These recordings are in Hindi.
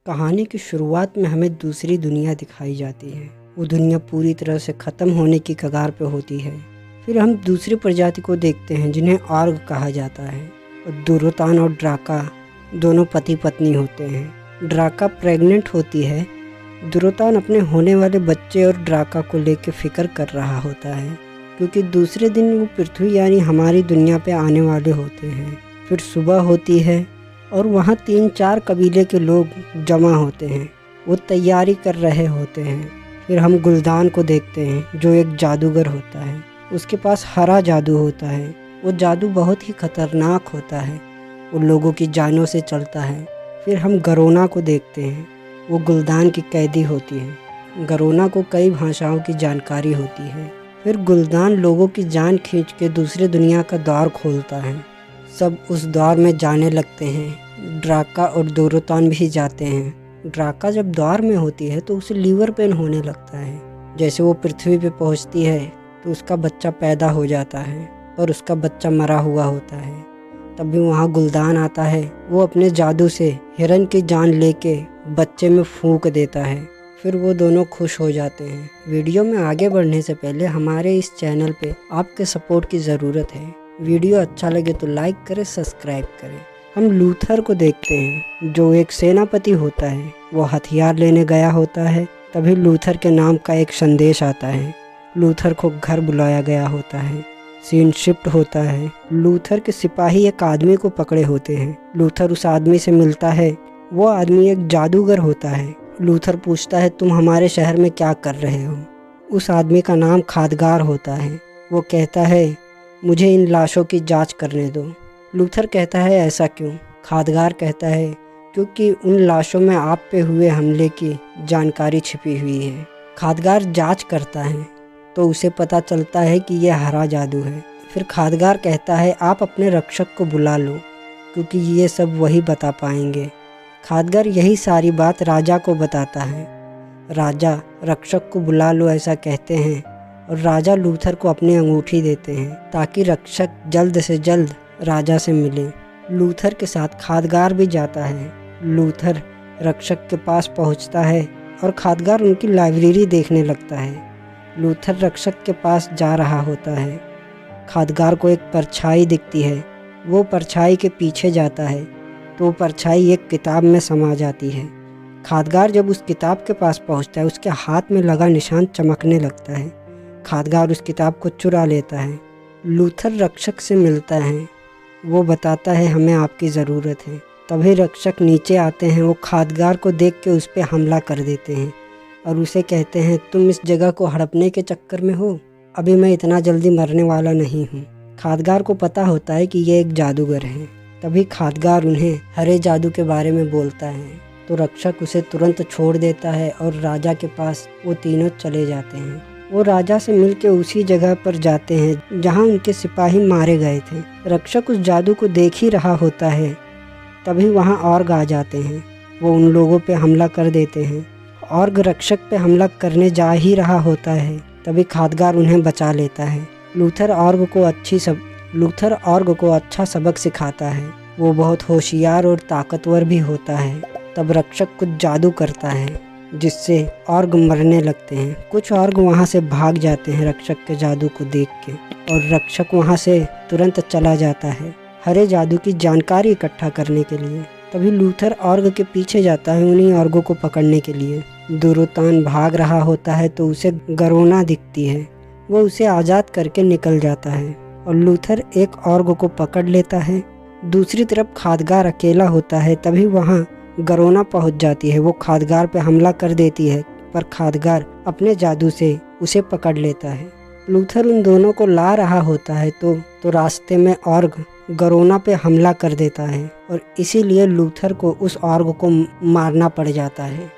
कहानी की शुरुआत में हमें दूसरी दुनिया दिखाई जाती है। वो दुनिया पूरी तरह से ख़त्म होने की कगार पे होती है। फिर हम दूसरी प्रजाति को देखते हैं जिन्हें ऑर्ग कहा जाता है। और दुरोतान और ड्राका दोनों पति पत्नी होते हैं। ड्राका प्रेग्नेंट होती है। दुरोतान अपने होने वाले बच्चे और ड्राका को लेकर फ़िक्र कर रहा होता है, क्योंकि दूसरे दिन वो पृथ्वी यानी हमारी दुनिया पे आने वाले होते हैं। फिर सुबह होती है और वहाँ 3-4 कबीले के लोग जमा होते हैं। वो तैयारी कर रहे होते हैं। फिर हम गुलदान को देखते हैं जो एक जादूगर होता है। उसके पास हरा जादू होता है। वो जादू बहुत ही खतरनाक होता है। वो लोगों की जानों से चलता है। फिर हम गरोना को देखते हैं। वो गुलदान की कैदी होती है। गरोना को कई भाषाओं की जानकारी होती है। फिर गुलदान लोगों की जान खींच के दूसरे दुनिया का द्वार खोलता है। सब उस द्वार में जाने लगते हैं। ड्राका और दुरोतान भी जाते हैं। ड्राका जब द्वार में होती है तो उसे लीवर पेन होने लगता है। जैसे वो पृथ्वी पे पहुंचती है तो उसका बच्चा पैदा हो जाता है और उसका बच्चा मरा हुआ होता है। तभी वहाँ गुलदान आता है। वो अपने जादू से हिरन की जान लेके बच्चे में फूंक देता है। फिर वो दोनों खुश हो जाते हैं। वीडियो में आगे बढ़ने से पहले हमारे इस चैनल पे आपके सपोर्ट की ज़रूरत है। वीडियो अच्छा लगे तो लाइक करें, सब्सक्राइब करें। हम लूथर को देखते हैं जो एक सेनापति होता है। वो हथियार लेने गया होता है। तभी लूथर के नाम का एक संदेश आता है। लूथर को घर बुलाया गया होता है। सीन शिफ्ट होता है। लूथर के सिपाही एक आदमी को पकड़े होते हैं। लूथर उस आदमी से मिलता है। वो आदमी एक जादूगर होता है। लूथर पूछता है, तुम हमारे शहर में क्या कर रहे हो? उस आदमी का नाम खादगार होता है। वो कहता है, मुझे इन लाशों की जांच करने दो। लूथर कहता है, ऐसा क्यों? खादगार कहता है, क्योंकि उन लाशों में आप पे हुए हमले की जानकारी छिपी हुई है। खादगार जांच करता है तो उसे पता चलता है कि यह हरा जादू है। फिर खादगार कहता है, आप अपने रक्षक को बुला लो, क्योंकि ये सब वही बता पाएंगे। खादगार यही सारी बात राजा को बताता है। राजा रक्षक को बुला लो ऐसा कहते हैं और राजा लूथर को अपनी अंगूठी देते हैं ताकि रक्षक जल्द से जल्द राजा से मिले। लूथर के साथ खादगार भी जाता है। लूथर रक्षक के पास पहुंचता है और खादगार उनकी लाइब्रेरी देखने लगता है। लूथर रक्षक के पास जा रहा होता है। खादगार को एक परछाई दिखती है। वो परछाई के पीछे जाता है तो वो परछाई एक किताब में समा जाती है। खादगार जब उस किताब के पास पहुंचता है, उसके हाथ में लगा निशान चमकने लगता है। खादगार उस किताब को चुरा लेता है। लूथर रक्षक से मिलता है। वो बताता है, हमें आपकी ज़रूरत है। तभी रक्षक नीचे आते हैं। वो खादगार को देख के उस पर हमला कर देते हैं और उसे कहते हैं, तुम इस जगह को हड़पने के चक्कर में हो। अभी मैं इतना जल्दी मरने वाला नहीं हूँ। खादगार को पता होता है कि ये एक जादूगर है। तभी खादगार उन्हें हरे जादू के बारे में बोलता है तो रक्षक उसे तुरंत छोड़ देता है और राजा के पास वो तीनों चले जाते हैं। वो राजा से मिलके उसी जगह पर जाते हैं जहाँ उनके सिपाही मारे गए थे। रक्षक उस जादू को देख ही रहा होता है। तभी वहाँ ऑर्ग आ जाते हैं। वो उन लोगों पे हमला कर देते हैं। ऑर्ग रक्षक पे हमला करने जा ही रहा होता है। तभी खादगार उन्हें बचा लेता है। लूथर ऑर्ग को अच्छा सबक सिखाता है। वो बहुत होशियार और ताकतवर भी होता है। तब रक्षक कुछ जादू करता है जिससे ऑर्ग मरने लगते हैं। कुछ ऑर्ग वहाँ से भाग जाते हैं रक्षक के जादू को देख के, और रक्षक वहाँ से तुरंत चला जाता है हरे जादू की जानकारी इकट्ठा करने के लिए। तभी लूथर ऑर्ग के पीछे जाता है उन्हीं ऑर्गों को पकड़ने के लिए। दुरोतान भाग रहा होता है तो उसे गरोना दिखती है। वो उसे आज़ाद करके निकल जाता है और लूथर एक ऑर्ग को पकड़ लेता है। दूसरी तरफ खादगार अकेला होता है। तभी वहाँ गरोना पहुंच जाती है। वो खादगार पे हमला कर देती है, पर खादगार अपने जादू से उसे पकड़ लेता है। लूथर उन दोनों को ला रहा होता है तो रास्ते में ऑर्ग गरोना पे हमला कर देता है और इसीलिए लूथर को उस ऑर्ग को मारना पड़ जाता है।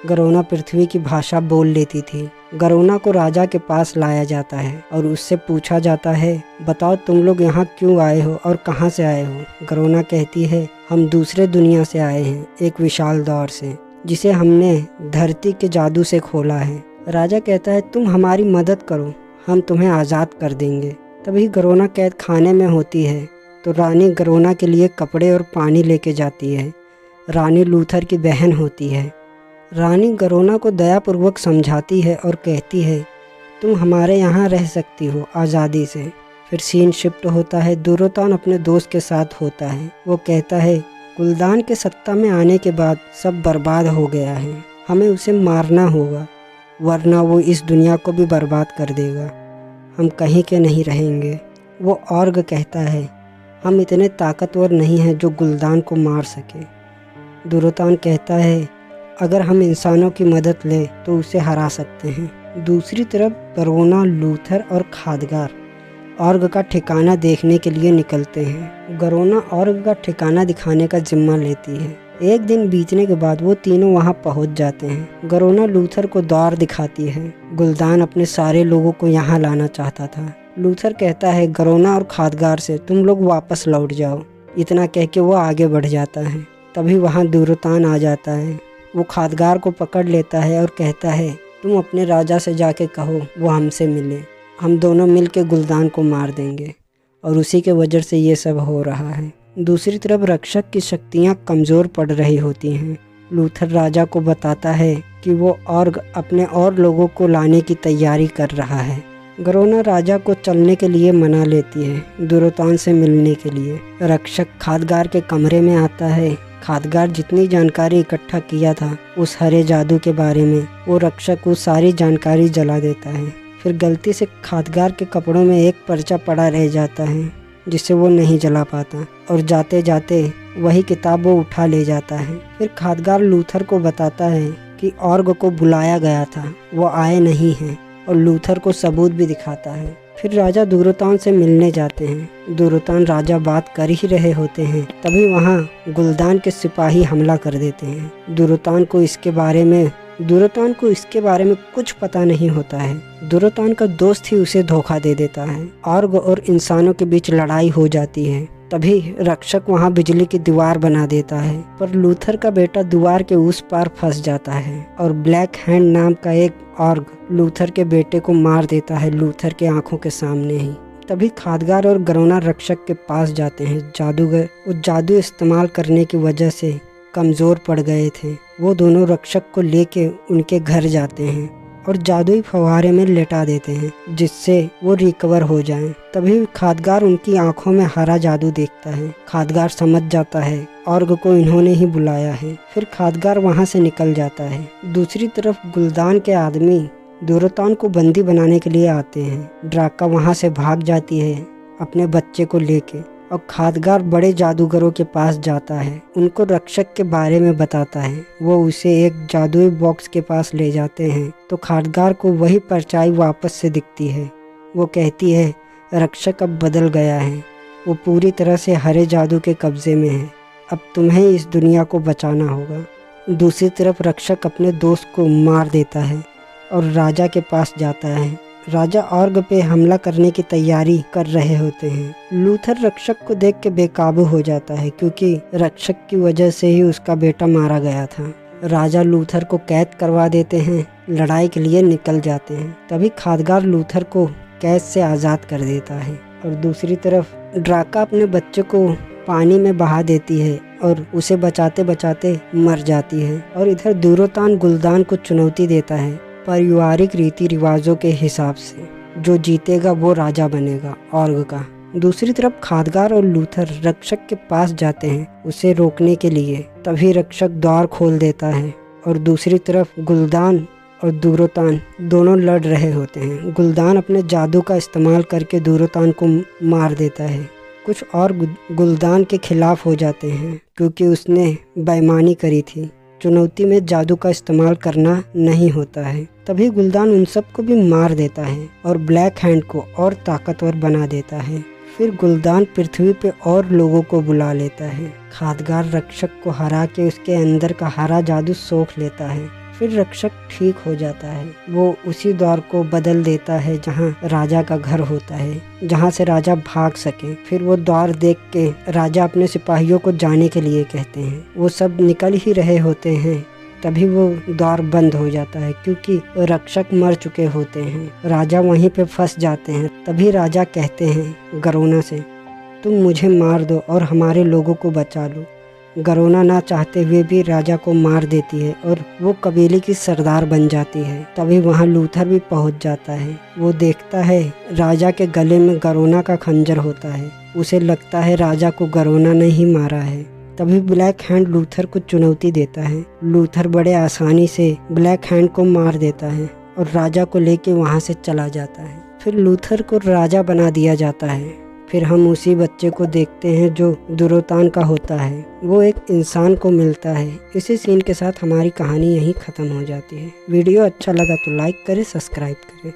गरोना पृथ्वी की भाषा बोल लेती थी। गरोना को राजा के पास लाया जाता है और उससे पूछा जाता है, बताओ तुम लोग यहाँ क्यों आए हो और कहाँ से आए हो? गरोना कहती है, हम दूसरे दुनिया से आए हैं, एक विशाल दौर से, जिसे हमने धरती के जादू से खोला है। राजा कहता है, तुम हमारी मदद करो, हम तुम्हें आज़ाद कर देंगे। तभी गरोना कैद खाने में होती है तो रानी गरोना के लिए कपड़े और पानी लेके जाती है। रानी लूथर की बहन होती है। रानी गरोना को दयापूर्वक समझाती है और कहती है, तुम हमारे यहाँ रह सकती हो आज़ादी से। फिर सीन शिफ्ट होता है, दुरोतान अपने दोस्त के साथ होता है। वो कहता है, गुलदान के सत्ता में आने के बाद सब बर्बाद हो गया है, हमें उसे मारना होगा, वरना वो इस दुनिया को भी बर्बाद कर देगा, हम कहीं के नहीं रहेंगे। वो ऑर्ग कहता है, हम इतने ताकतवर नहीं हैं जो गुलदान को मार सके। दुरोतान कहता है, अगर हम इंसानों की मदद लें तो उसे हरा सकते हैं। दूसरी तरफ गरोना, लूथर और खादगार ऑर्ग का ठिकाना देखने के लिए निकलते हैं। गरोना ऑर्ग का ठिकाना दिखाने का जिम्मा लेती है। एक दिन बीतने के बाद वो तीनों वहां पहुंच जाते हैं। गरोना लूथर को द्वार दिखाती है। गुलदान अपने सारे लोगों को यहाँ लाना चाहता था। लूथर कहता है गरोना और खादगार से, तुम लोग वापस लौट जाओ। इतना कह के वो आगे बढ़ जाता है। तभी वहाँ दुरोतान आ जाता है। वो खादगार को पकड़ लेता है और कहता है, तुम अपने राजा से जाके कहो वो हमसे मिले, हम दोनों मिल के गुलदान को मार देंगे। और उसी के वजह से ये सब हो रहा है। दूसरी तरफ रक्षक की शक्तियाँ कमज़ोर पड़ रही होती हैं। लूथर राजा को बताता है कि वो ऑर्ग अपने और लोगों को लाने की तैयारी कर रहा है। गरोना राजा को चलने के लिए मना लेती है, दुरोतान से मिलने के लिए। रक्षक खादगार के कमरे में आता है। खादगार जितनी जानकारी इकट्ठा किया था उस हरे जादू के बारे में, वो रक्षक वो सारी जानकारी जला देता है। फिर गलती से खादगार के कपड़ों में एक पर्चा पड़ा रह जाता है जिसे वो नहीं जला पाता, और जाते जाते वही किताब वो उठा ले जाता है। फिर खादगार लूथर को बताता है कि ऑर्ग को बुलाया गया था, वो आए नहीं हैं, और लूथर को सबूत भी दिखाता है। फिर राजा दुरोतान से मिलने जाते हैं। दुरोतान राजा बात कर ही रहे होते हैं, तभी वहाँ गुलदान के सिपाही हमला कर देते हैं। दुरोतान को इसके बारे में कुछ पता नहीं होता है। दुरोतान का दोस्त ही उसे धोखा दे देता है। ऑर्ग और इंसानों के बीच लड़ाई हो जाती है। तभी रक्षक वहाँ बिजली की दीवार बना देता है, पर लूथर का बेटा दीवार के उस पार फंस जाता है और ब्लैक हैंड नाम का एक ऑर्ग लूथर के बेटे को मार देता है, लूथर के आंखों के सामने ही। तभी खादगार और गरोना रक्षक के पास जाते हैं। जादूगर वो जादू इस्तेमाल करने की वजह से कमज़ोर पड़ गए थे। वो दोनों रक्षक को लेके उनके घर जाते हैं और जादुई फव्वारे में लेटा देते हैं जिससे वो रिकवर हो जाएं। तभी खादगार उनकी आंखों में हरा जादू देखता है। खादगार समझ जाता है ऑर्ग को इन्होंने ही बुलाया है। फिर खादगार वहां से निकल जाता है। दूसरी तरफ गुलदान के आदमी दुरोतान को बंदी बनाने के लिए आते हैं। ड्राका वहां से भाग जाती है अपने बच्चे को लेके, और खादगार बड़े जादूगरों के पास जाता है, उनको रक्षक के बारे में बताता है। वो उसे एक जादुई बॉक्स के पास ले जाते हैं तो खादगार को वही परछाई वापस से दिखती है। वो कहती है रक्षक अब बदल गया है, वो पूरी तरह से हरे जादू के कब्जे में है, अब तुम्हें इस दुनिया को बचाना होगा। दूसरी तरफ रक्षक अपने दोस्त को मार देता है और राजा के पास जाता है। राजा ऑर्ग पे हमला करने की तैयारी कर रहे होते हैं। लूथर रक्षक को देख के बेकाबू हो जाता है क्योंकि रक्षक की वजह से ही उसका बेटा मारा गया था। राजा लूथर को कैद करवा देते हैं, लड़ाई के लिए निकल जाते हैं। तभी खादगार लूथर को कैद से आज़ाद कर देता है और दूसरी तरफ ड्राका अपने बच्चे को पानी में बहा देती है और उसे बचाते बचाते मर जाती है। और इधर दुरोतान गुलदान को चुनौती देता है पारिवारिक रीति रिवाजों के हिसाब से, जो जीतेगा वो राजा बनेगा ऑर्ग का। दूसरी तरफ खादगार और लूथर रक्षक के पास जाते हैं उसे रोकने के लिए। तभी रक्षक द्वार खोल देता है और दूसरी तरफ गुलदान और दुरोतान दोनों लड़ रहे होते हैं। गुलदान अपने जादू का इस्तेमाल करके दुरोतान को मार देता है। कुछ और गुलदान के खिलाफ हो जाते हैं क्योंकि उसने बेईमानी करी थी। चुनौती में जादू का इस्तेमाल करना नहीं होता है। तभी गुलदान उन सबको भी मार देता है और ब्लैक हैंड को और ताकतवर बना देता है। फिर गुलदान पृथ्वी पे और लोगों को बुला लेता है। खादगार रक्षक को हरा के उसके अंदर का हरा जादू सोख लेता है। फिर रक्षक ठीक हो जाता है। वो उसी द्वार को बदल देता है जहाँ राजा का घर होता है, जहाँ से राजा भाग सके। फिर वो द्वार देख के राजा अपने सिपाहियों को जाने के लिए कहते हैं। वो सब निकल ही रहे होते हैं, तभी वो द्वार बंद हो जाता है क्योंकि रक्षक मर चुके होते हैं। राजा वहीं पे फंस जाते हैं। तभी राजा कहते हैं गरोना से, तुम मुझे मार दो और हमारे लोगों को बचा लो। गरोना ना चाहते हुए भी राजा को मार देती है और वो कबीले की सरदार बन जाती है। तभी वहाँ लूथर भी पहुँच जाता है। वो देखता है राजा के गले में गरोना का खंजर होता है। उसे लगता है राजा को गरोना ने ही मारा है। तभी ब्लैक हैंड लूथर को चुनौती देता है। लूथर बड़े आसानी से ब्लैक हैंड को मार देता है और राजा को लेके वहाँ से चला जाता है। फिर लूथर को राजा बना दिया जाता है। फिर हम उसी बच्चे को देखते हैं जो दुरोतान का होता है। वो एक इंसान को मिलता है। इसी सीन के साथ हमारी कहानी यहीं ख़त्म हो जाती है। वीडियो अच्छा लगा तो लाइक करें, सब्सक्राइब करें।